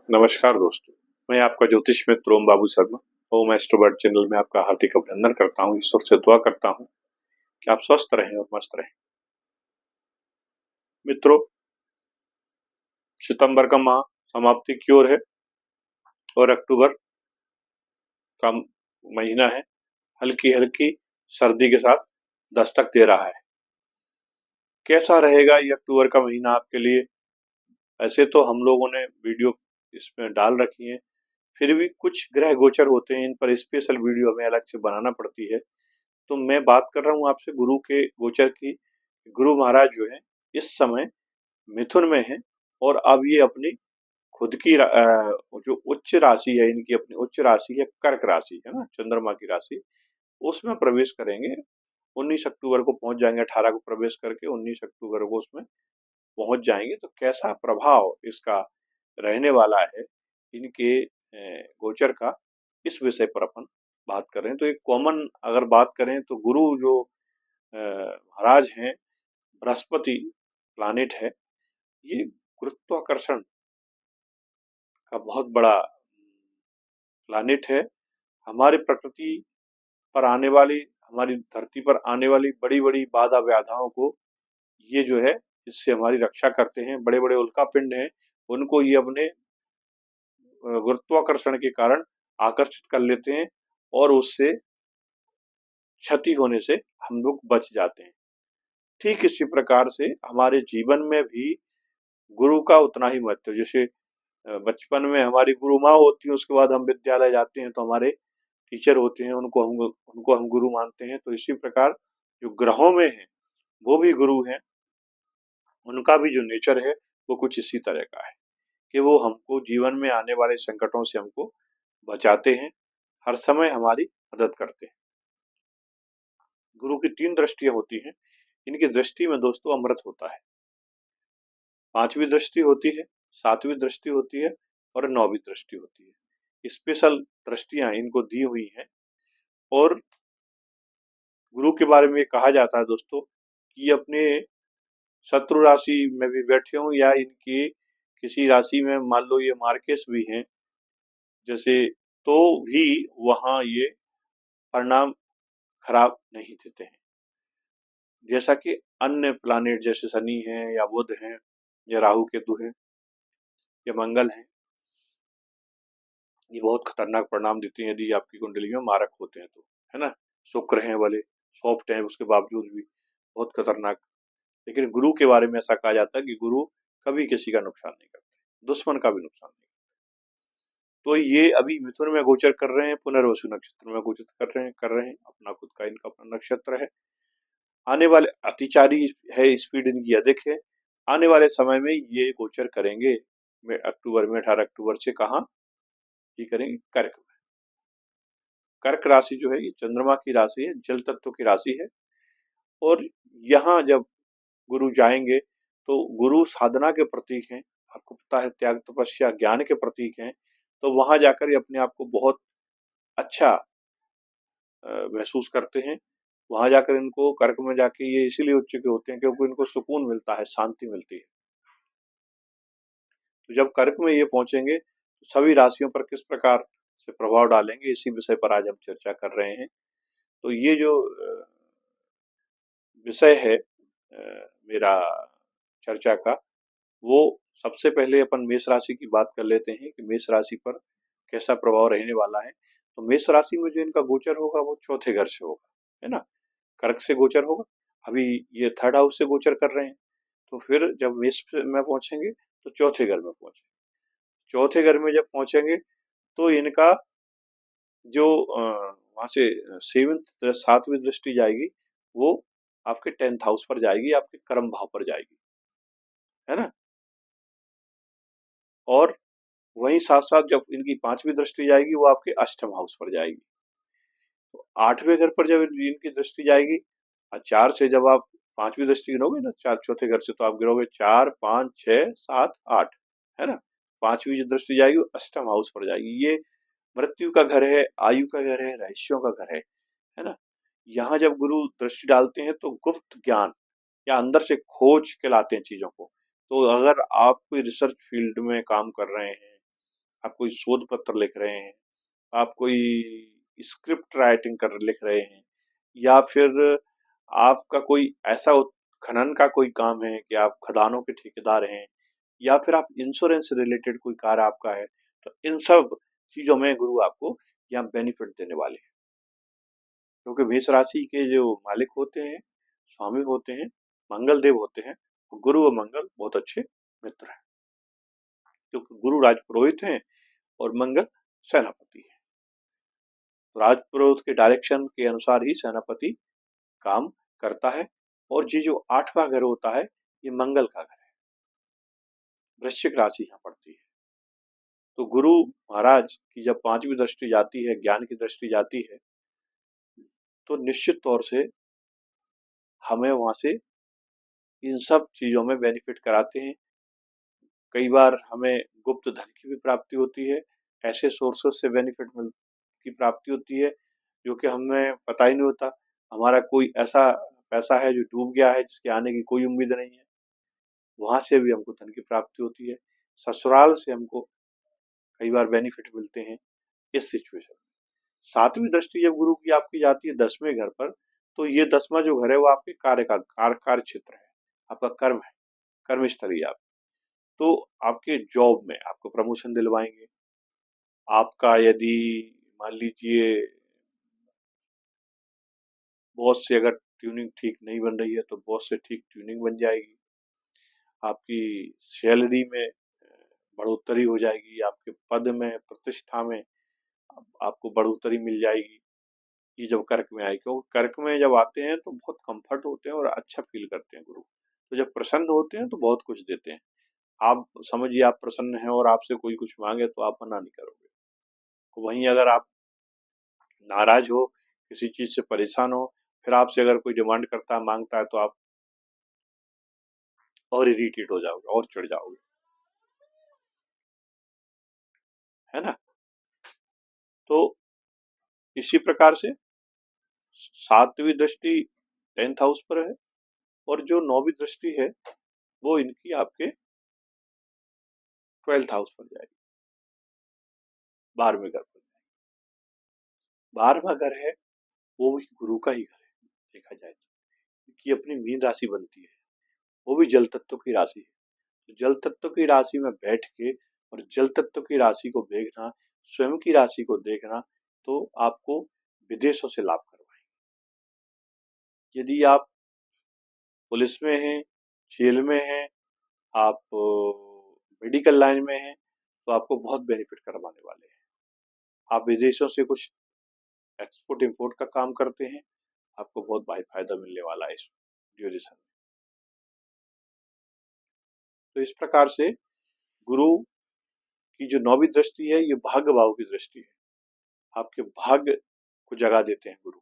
नमस्कार दोस्तों, मैं आपका ज्योतिष मित्र ओम बाबू शर्मा ओम एस्ट्रोबर्ड चैनल में आपका हार्दिक अभिनंदन करता हूँ। ईश्वर से दुआ करता हूँ कि आप स्वस्थ रहें और मस्त रहें। मित्रों, सितंबर का माह समाप्ति की ओर है और अक्टूबर का महीना है हल्की हल्की सर्दी के साथ दस्तक दे रहा है। कैसा रहेगा ये अक्टूबर का महीना आपके लिए? ऐसे तो हम लोगों ने वीडियो इसमें डाल रखी है, फिर भी कुछ ग्रह गोचर होते हैं, इन पर स्पेशल वीडियो हमें अलग से बनाना पड़ती है। तो मैं बात कर रहा हूँ आपसे गुरु के गोचर की। गुरु महाराज जो है इस समय मिथुन में है और अब ये अपनी खुद की जो उच्च राशि है, इनकी अपनी उच्च राशि है कर्क राशि, है ना, चंद्रमा की राशि, उसमें प्रवेश करेंगे। 19 अक्टूबर को पहुंच जाएंगे, 18 को प्रवेश करके 19 अक्टूबर को उसमें पहुंच जाएंगे। तो कैसा प्रभाव इसका रहने वाला है इनके गोचर का, इस विषय पर अपन बात कर रहे हैं। तो एक कॉमन अगर बात करें तो गुरु जो महाराज हैं, बृहस्पति प्लानिट है, ये गुरुत्वाकर्षण का बहुत बड़ा प्लानिट है। हमारी प्रकृति पर आने वाली, हमारी धरती पर आने वाली बड़ी बड़ी बाधा व्याधाओं को ये जो है इससे हमारी रक्षा करते हैं। बड़े बड़े उल्का पिंड हैं, उनको ये अपने गुरुत्वाकर्षण के कारण आकर्षित कर लेते हैं और उससे क्षति होने से हम लोग बच जाते हैं। ठीक इसी प्रकार से हमारे जीवन में भी गुरु का उतना ही महत्व है। जैसे बचपन में हमारी गुरु माँ होती है, उसके बाद हम विद्यालय जाते हैं तो हमारे टीचर होते हैं, उनको हम गुरु मानते हैं। तो इसी प्रकार जो ग्रहों में है वो भी गुरु हैं, उनका भी जो नेचर है वो कुछ इसी तरह का है कि वो हमको जीवन में आने वाले संकटों से हमको बचाते हैं, हर समय हमारी मदद करते हैं। गुरु की 3 दृष्टियां होती हैं। इनकी दृष्टि में दोस्तों अमृत होता है। 5वीं दृष्टि होती है, 7वीं दृष्टि होती है और 9वीं दृष्टि होती है। स्पेशल दृष्टियां इनको दी हुई हैं। और गुरु के बारे में कहा जाता है दोस्तों कि अपने शत्रु राशि में भी बैठे हों या इनकी किसी राशि में मान लो ये मार्केस भी हैं जैसे, तो भी वहां ये परिणाम खराब नहीं देते हैं। जैसा कि अन्य प्लानिट जैसे शनि है या बुध है या राहु केतु है या मंगल है, ये बहुत खतरनाक परिणाम देते हैं यदि आपकी कुंडली में मारक होते हैं तो, है ना। शुक्र हैं भले सॉफ्ट हैं, उसके बावजूद भी बहुत खतरनाक। लेकिन गुरु के बारे में ऐसा कहा जाता है कि गुरु कभी किसी का नुकसान नहीं करते, दुश्मन का भी नुकसान नहीं। तो ये अभी मिथुन में गोचर कर रहे हैं, पुनर्वसु नक्षत्र में गोचर कर रहे हैं। अपना खुद का इनका अपना नक्षत्र है। आने वाले अतिचारी है, स्पीड इनकी अधिक है। आने वाले समय में ये गोचर करेंगे अक्टूबर में, 18 अक्टूबर से कहा ये करेंगे कर्क में। कर्क राशि जो है ये चंद्रमा की राशि है, जल तत्व की राशि है। और यहाँ जब गुरु जाएंगे तो गुरु साधना के प्रतीक हैं, आपको पता है, त्याग तपस्या ज्ञान के प्रतीक हैं। तो वहां जाकर ये अपने आप को बहुत अच्छा महसूस करते हैं। वहां जाकर इनको कर्क में जाके ये इसीलिए उच्च के होते हैं क्योंकि इनको सुकून मिलता है, शांति मिलती है। तो जब कर्क में ये पहुंचेंगे तो सभी राशियों पर किस प्रकार से प्रभाव डालेंगे, इसी विषय पर आज हम चर्चा कर रहे हैं। तो ये जो विषय है मेरा चर्चा का, वो सबसे पहले अपन मेष राशि की बात कर लेते हैं कि मेष राशि पर कैसा प्रभाव रहने वाला है। तो मेष राशि में जो इनका गोचर होगा वो चौथे घर से होगा, है ना। कर्क से गोचर होगा, अभी ये 3rd हाउस से गोचर कर रहे हैं। तो फिर जब मेष में पहुंचेंगे तो चौथे घर में पहुंचेंगे। चौथे घर में जब पहुंचेंगे तो इनका जो वहां से 7वीं दृष्टि जाएगी, वो आपके 10th हाउस पर जाएगी, आपके कर्म भाव पर जाएगी, है ना। और वहीं साथ साथ जब इनकी 5वीं दृष्टि जाएगी वो आपके अष्टम हाउस पर जाएगी। तो 8वें घर पर जब इनकी दृष्टि जाएगी, 4 से जब आप 5वीं दृष्टि गिनोगे ना, 4 चौथे घर से, तो आप गिनोगे 4 5 6 7 8, है ना। 5वीं जो दृष्टि जाएगी वो अष्टम हाउस पर जाएगी। ये मृत्यु का घर है, आयु का घर है, रहस्यों का घर है ना। यहाँ जब गुरु दृष्टि डालते हैं तो गुप्त ज्ञान या अंदर से खोज के लाते हैं चीजों को। तो अगर आप कोई रिसर्च फील्ड में काम कर रहे हैं आप कोई शोध पत्र लिख रहे हैं, आप कोई स्क्रिप्ट राइटिंग कर लिख रहे हैं, या फिर आपका कोई ऐसा खनन का कोई काम है कि आप खदानों के ठेकेदार हैं, या फिर आप इंश्योरेंस से रिलेटेड कोई कार्य आपका है, तो इन सब चीजों में गुरु आपको यहाँ बेनिफिट देने वाले हैं। क्योंकि मेष राशि के जो मालिक होते हैं, स्वामी होते हैं, मंगल देव होते हैं। गुरु और मंगल बहुत अच्छे मित्र हैं, क्योंकि गुरु राजपुरोहित हैं और मंगल सेनापति है। राजपुरोहित के डायरेक्शन के अनुसार ही सेनापति काम करता है। और ये जो 8वां घर होता है, ये मंगल का घर है। वृश्चिक राशि यहाँ पड़ती है। तो गुरु महाराज की जब 5वीं दृष्टि जाती है, ज्ञान की दृष्टि जाती है, तो निश्चित तौर से हमें वहां से इन सब चीजों में बेनिफिट कराते हैं। कई बार हमें गुप्त धन की भी प्राप्ति होती है, ऐसे सोर्सेस से बेनिफिट की प्राप्ति होती है जो कि हमें पता ही नहीं होता। हमारा कोई ऐसा पैसा है जो डूब गया है, जिसके आने की कोई उम्मीद नहीं है, वहां से भी हमको धन की प्राप्ति होती है। ससुराल से हमको कई बार बेनिफिट मिलते हैं इस सिचुएशन में। 7वीं दृष्टि जब गुरु की आपकी जाती है 10वें घर पर, तो ये 10वां जो घर है वो आपके कार्य क्षेत्र है, आपका कर्म है, कर्म स्थली आप। तो आपके जॉब में आपको प्रमोशन दिलवाएंगे। आपका यदि मान लीजिए बॉस से अगर ट्यूनिंग ठीक नहीं बन रही है, तो बॉस से ठीक ट्यूनिंग बन जाएगी। आपकी सैलरी में बढ़ोतरी हो जाएगी, आपके पद में, प्रतिष्ठा में आपको बढ़ोतरी मिल जाएगी। ये जब कर्क में आएगी, क्योंकि कर्क में जब आते हैं तो बहुत कंफर्ट होते हैं और अच्छा फील करते हैं गुरु। तो जब प्रसन्न होते हैं तो बहुत कुछ देते हैं। आप समझिए आप प्रसन्न हैं और आपसे कोई कुछ मांगे तो आप मना नहीं करोगे। तो वहीं अगर आप नाराज हो, किसी चीज से परेशान हो, फिर आपसे अगर कोई डिमांड करता है, मांगता है, तो आप और इरिटेट हो जाओगे और चिढ़ जाओगे, है ना। तो इसी प्रकार से 7वीं दृष्टि 10th हाउस पर है, और जो 9वीं दृष्टि है वो इनकी आपके 12th हाउस पर जाएगी, 12वें घर पर। 12वां घर है वो भी गुरु का ही घर है, देखा जाए तो, कि अपनी मीन राशि बनती है, वो भी जल तत्व की राशि है। तो जल तत्व की राशि में बैठ के और जल तत्व की राशि को देखना, स्वयं की राशि को देखना, तो आपको विदेशों से लाभ करवाएंगे। यदि आप पुलिस में हैं, जेल में हैं, आप मेडिकल लाइन में हैं, तो आपको बहुत बेनिफिट करवाने वाले हैं। आप विदेशों से कुछ एक्सपोर्ट इंपोर्ट का काम करते हैं, आपको बहुत भाई फायदा मिलने वाला है इस ड्यूरेशन में। तो इस प्रकार से गुरु की जो 9वीं दृष्टि है, ये भाग्य भाव की दृष्टि है। आपके भाग्य को जगा देते हैं गुरु।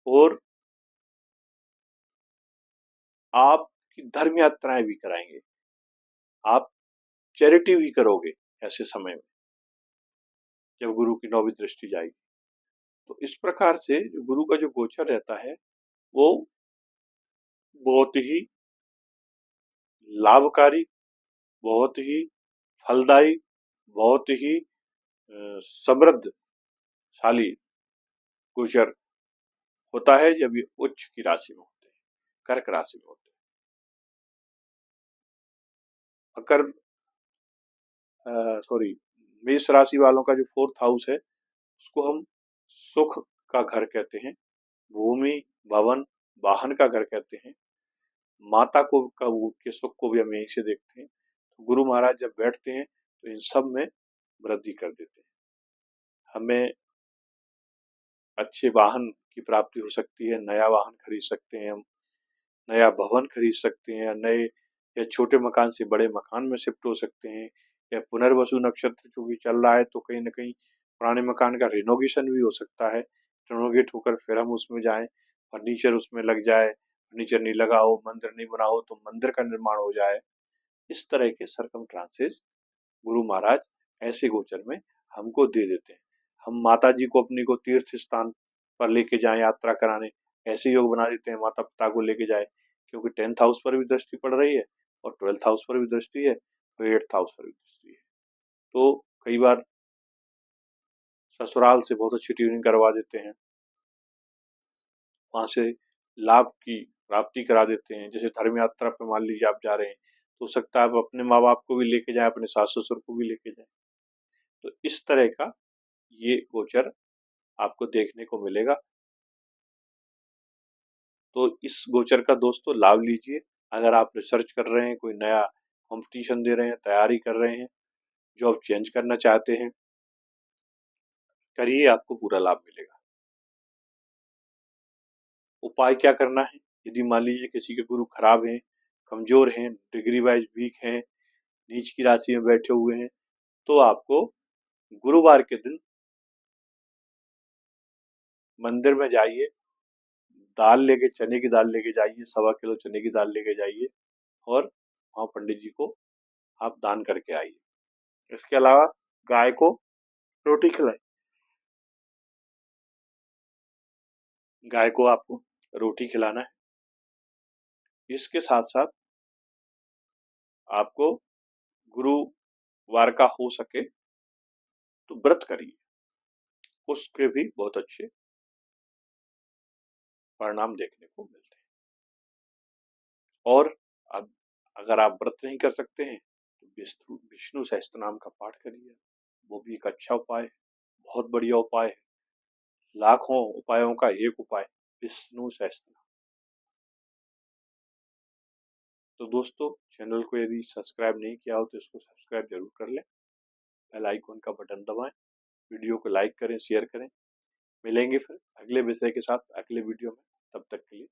और आपकी धर्म यात्राएं भी कराएंगे, आप चैरिटी भी करोगे ऐसे समय में, जब गुरु की 9वीं दृष्टि जाएगी। तो इस प्रकार से जो गुरु का जो गोचर रहता है, वो बहुत ही लाभकारी, बहुत ही फलदायी, बहुत ही समृद्धशाली गोचर होता है जब ये उच्च की राशि में होते हैं, कर्क राशि में होते हैं। अगर सॉरी, मेष राशि वालों का जो 4th हाउस है, उसको हम सुख का घर कहते हैं, भूमि, भवन, वाहन का घर कहते हैं। माता को के सुख को भी हम यहीं से देखते हैं। तो गुरु महाराज जब बैठते हैं तो इन सब में वृद्धि कर देते हैं। हमें अच्छे वाहन की प्राप्ति हो सकती है, नया वाहन खरीद सकते हैं हम, नया भवन खरीद सकते हैं, नए या छोटे मकान से बड़े मकान में शिफ्ट हो सकते हैं, या पुनर्वसु नक्षत्र जो भी चल रहा है तो कहीं ना कहीं पुराने मकान का रिनोवेशन भी हो सकता है। रिनोवेट होकर फिर हम उसमें जाएं, फर्नीचर उसमें लग जाए, फर्नीचर नहीं लगा हो, मंदिर नहीं बना हो, तो मंदिर का निर्माण हो जाए। इस तरह के सरकमस्टांसेस गुरु महाराज ऐसे गोचर में हमको दे देते हैं। हम माता जी को अपनी को तीर्थ स्थान पर लेके जाएं, यात्रा कराने, ऐसे योग बना देते हैं, माता पिता को लेके जाए, क्योंकि 10th हाउस पर भी दृष्टि पड़ रही है और 12th हाउस पर भी दृष्टि है और 8th हाउस पर भी दृष्टि है। तो कई बार ससुराल से बहुत अच्छी ट्यूनिंग करवा देते हैं, वहाँ से लाभ की प्राप्ति करा देते हैं। जैसे धर्म यात्रा पे मान लीजिए आप जा रहे हैं, तो हो सकता है आप अपने माँ बाप को भी लेके जाएं, अपने सास ससुर को भी लेके जाएं। तो इस तरह का ये गोचर आपको देखने को मिलेगा। तो इस गोचर का दोस्तों लाभ लीजिए। अगर आप रिसर्च कर रहे हैं, कोई नया कंपटीशन दे रहे हैं, तैयारी कर रहे हैं, जॉब चेंज करना चाहते हैं, करिए, आपको पूरा लाभ मिलेगा। उपाय क्या करना है? यदि मान लीजिए किसी के गुरु खराब हैं, कमजोर हैं, डिग्री वाइज वीक हैं, नीच की राशि में बैठे हुए हैं, तो आपको गुरुवार के दिन मंदिर में जाइए, दाल लेके, चने की दाल लेके जाइए, 1.25 किलो चने की दाल लेके जाइए और वहाँ पंडित जी को आप दान करके आइए। इसके अलावा गाय को रोटी खिलाए, गाय को आपको रोटी खिलाना है। इसके साथ साथ आपको गुरुवार का हो सके तो व्रत करिए, उसके भी बहुत अच्छे परिणाम देखने को मिलते हैं। और अब अगर आप व्रत नहीं कर सकते हैं तो विष्णु सहस्त्र नाम का पाठ करिए, वो भी एक अच्छा उपाय है, बहुत बढ़िया उपाय है। लाखों उपायों का एक उपाय विष्णु सहस्त्र। तो दोस्तों, चैनल को यदि सब्सक्राइब नहीं किया हो तो इसको सब्सक्राइब जरूर कर लें, बेल आइकन का बटन दबाएं, वीडियो को लाइक करें, शेयर करें। मिलेंगे फिर अगले विषय के साथ अगले वीडियो में, तब तक के लिए